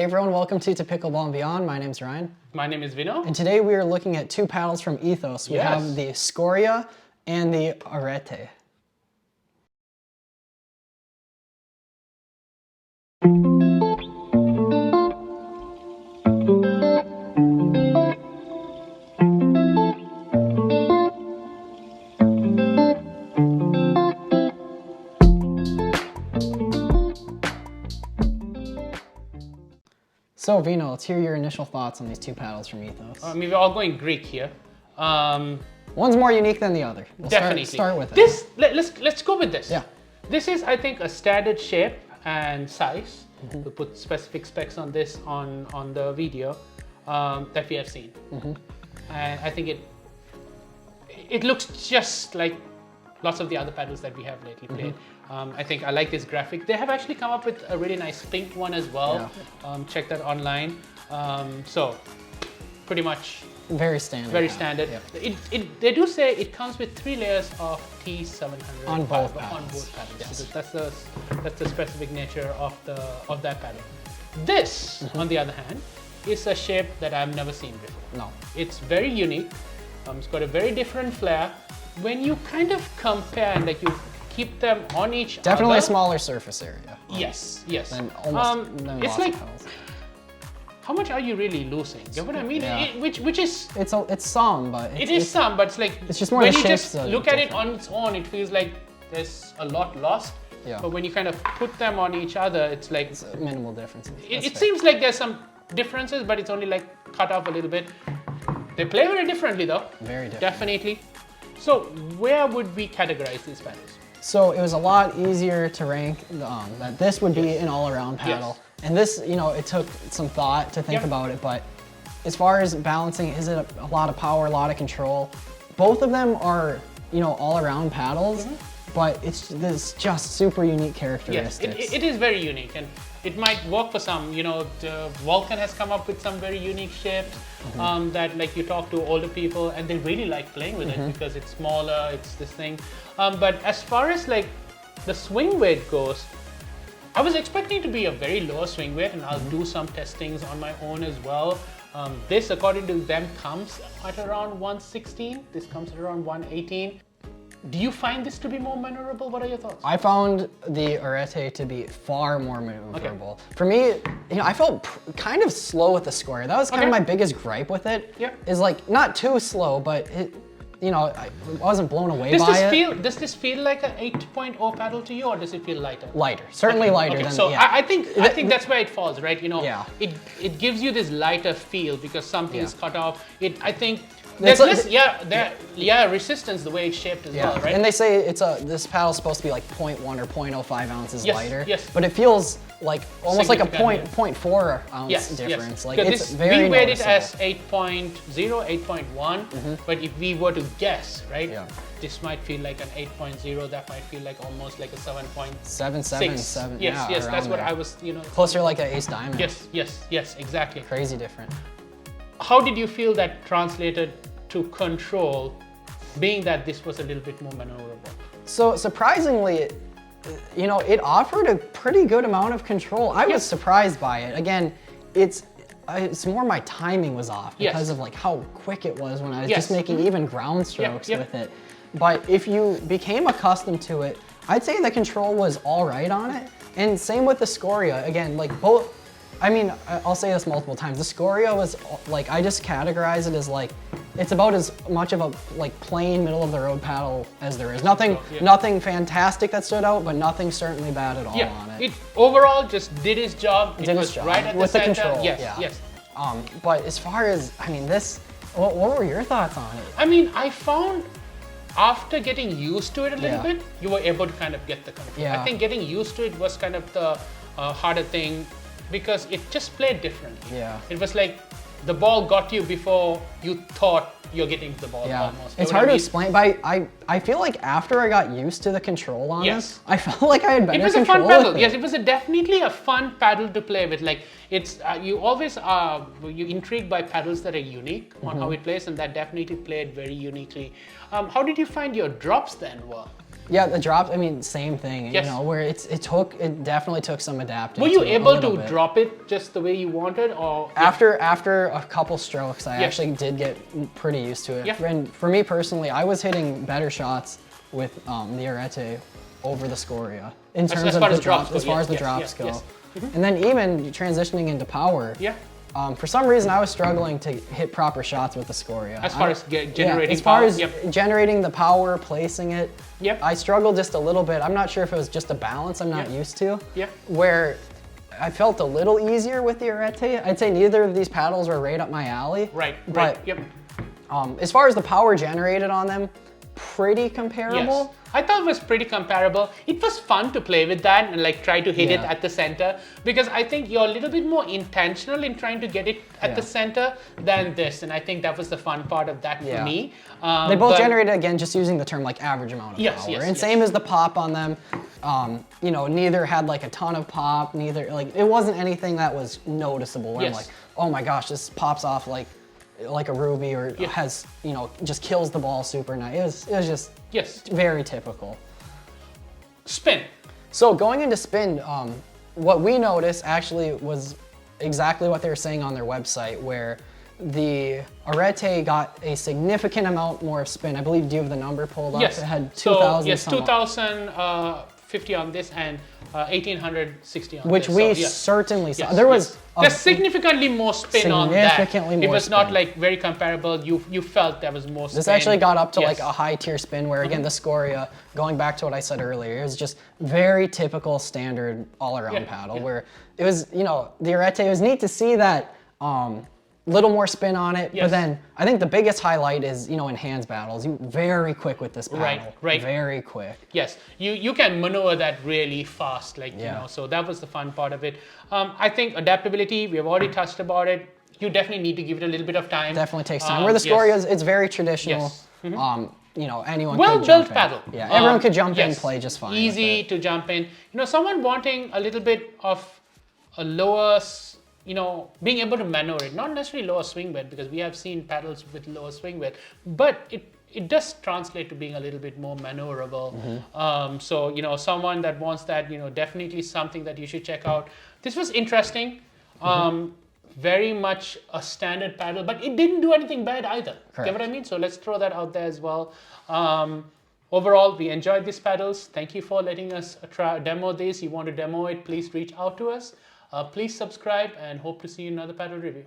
everyone, welcome to Pickleball and Beyond. My name's Ryan. My name is Vino. And today we are looking at two paddles from Ethos. We have the Scoria and the Arete. So Vino, let's hear your initial thoughts on these two paddles from Ethos. I mean, we're all going Greek here. One's more unique than the other. We'll Definitely. Start with this. Let's go with this. Yeah. This is, I think, a standard shape and size. We'll put specific specs on this on the video that we have seen, and I think it looks just like lots of the other paddles that we have lately played. I think I like this graphic. They have actually come up with a really nice pink one as well. Yeah. Check that online. So pretty much very standard. Very standard. Yeah. They do say it comes with 3 layers of T700 on both paddles. On both paddles. Yes. So that's the specific nature of that paddle. This, on the other hand, is a shape that I've never seen before. No. It's very unique. It's got a very different flair. When you kind of compare and like you keep them on each other. Definitely a smaller surface area. Yes, yes. Than almost it's like, how much are you really losing? You know what I mean? Yeah. Which is... It's some, but... It's some, but it's like... It's just more when the you shapes just look at it on its own, it feels like there's a lot lost. Yeah. But when you kind of put them on each other, it's like... It's minimal differences. It seems like there's some differences, but it's only like cut off a little bit. They play very differently though. Very different. Definitely. So we categorize these paddles? So it was a lot easier to rank that this would be an all-around paddle. And this, it took some thought to think about it, but as far as balancing, is it a lot of power, a lot of control? Both of them are, all-around paddles, but it's just super unique characteristics. Yes, it is very unique, and it might work for some. The Vulcan has come up with some very unique shapes that, like, you talk to older people and they really like playing with it because it's smaller, it's this thing. But as far as like the swing weight goes, I was expecting to be a very low swing weight, and I'll do some testings on my own as well. This, according to them, comes at around 116. This comes at around 118. Do you find this to be more maneuverable? What are your thoughts? I found the Arete to be far more maneuverable. Okay. For me, I felt kind of slow with the Scoria. That was kind of my biggest gripe with it. Yeah. Is like not too slow, but I wasn't blown away by it. Does this feel like an 8.0 paddle to you, or does it feel lighter? Lighter, certainly lighter. Okay. So I think that's where it falls, right? It gives you this lighter feel because something is cut off. I think. There's less, resistance the way it's shaped as well, right? And they say this paddle's supposed to be like 0.1 or 0.05 ounces lighter. Yes. But it feels like almost like a 0.4 ounce difference. Yes. Like it's very we weighed it noticeable. as 8.0, 8.1, but if we were to guess, right? Yeah. This might feel like an 8.0, that might feel like almost like a 7.7. 7. Yes, that's what I was, Closer like an ace diamond. Yes, exactly. Crazy different. How did you feel that translated to control, being that this was a little bit more maneuverable? So surprisingly, it offered a pretty good amount of control. I was surprised by it. Again, it's more my timing was off because of like how quick it was when I was just making even ground strokes with it. But if you became accustomed to it, I'd say the control was all right on it. And same with the Scoria. Again, like both. I mean, I'll say this multiple times. The Scoria was like, I just categorize it as like, it's about as much of a like plain middle of the road paddle as there is. Nothing fantastic that stood out, but nothing certainly bad at all on it. It overall just did its job. It was right at the center. With the control. Yes. But as far as, this, what were your thoughts on it? I mean, I found after getting used to it a little bit, you were able to kind of get the control. I think getting used to it was kind of the harder thing, because it just played differently. Yeah. It was like the ball got you before you thought you're getting to the ball almost. It's hard to explain, but I feel like after I got used to the control on this, I felt like I had better control. It was a fun paddle. Yes, it was definitely a fun paddle to play with. Like it's you always are intrigued by paddles that are unique on how it plays, and that definitely played very uniquely. How did you find your drops then were? Yeah, the drops, I mean, same thing, Yes. you know, where it definitely took some adapting. Were you to it a able little to bit. drop it just the way you wanted, or After a couple strokes, I Yes. actually did get pretty used to it. Yeah. And for me personally, I was hitting better shots with the Arete over the Scoria in terms as of far the as drops drops, go, as far yes, as the yes, drops yes, go. yes. And then even transitioning into power. Yeah. For some reason, I was struggling to hit proper shots with the Scoria. As far as generating as far power, as yep. generating the power, placing it, Yep. I struggled just a little bit. I'm not sure if it was just a balance I'm not Yep. used to. Yep. Where I felt a little easier with the Arete. I'd say neither of these paddles were right up my alley. Right. But Right. Yep. as far as the power generated on them, pretty comparable. Yes. I thought it was pretty comparable. It was fun to play with that and like try to hit it Yeah. at the center, because I think you're a little bit more intentional in trying to get it at the Yeah. center than this, and I think that was the fun part of that for Yeah. me. They both but- generated, again, just using the term like average amount of Yes, power. yes, And yes. same as the pop on them. You know, neither had like a ton of pop, neither, like, it wasn't anything that was noticeable where I'm Yes. like, oh my gosh, this pops off like a ruby, or Yeah. has, you know, just kills the ball super nice. It was just Yes. very typical. Spin. So going into spin, what we noticed actually was exactly what they were saying on their website, where the Arete got a significant amount more of spin. I believe, do you have the number pulled up? Yes. It had So 2,000 yes, some odd. 2,050 on this and 1,860 on Which this. we So, yes. certainly saw. Yes, There was yes. a- There's significantly more spin on that. Significantly It more was not spin. like very comparable. You felt there was more spin. This actually got up to Yes. like a high tier spin where, again, the Scoria, going back to what I said earlier, it was just very typical standard all around Yeah, paddle, yeah. where it was, you know, the Arete, it was neat to see that little more spin on it. Yes. But then I think the biggest highlight is, you know, in hands battles, you very quick with this paddle. Right, right. Very quick. Yes, you can maneuver that really fast, like, you Yeah. know, so that was the fun part of it. I think adaptability, we have already touched about it. You definitely need to give it a little bit of time. Definitely takes time. Where the Scoria is, it's very traditional. Yes. Mm-hmm. You know, anyone Well could jump built in. paddle. Yeah, everyone could jump in yes. and play just fine. Easy with it. to jump in. You know, someone wanting a little bit of a lower, you know, being able to maneuver it, not necessarily lower swing weight, because we have seen paddles with lower swing weight, but it does translate to being a little bit more maneuverable. So, you know, someone that wants that, you know, definitely something that you should check out. This was interesting. Very much a standard paddle, but it didn't do anything bad either. Correct. Get what I mean? So let's throw that out there as well. Overall, we enjoyed these paddles. Thank you for letting us demo this. You want to demo it, please reach out to us. Please subscribe, and hope to see you in another paddle review.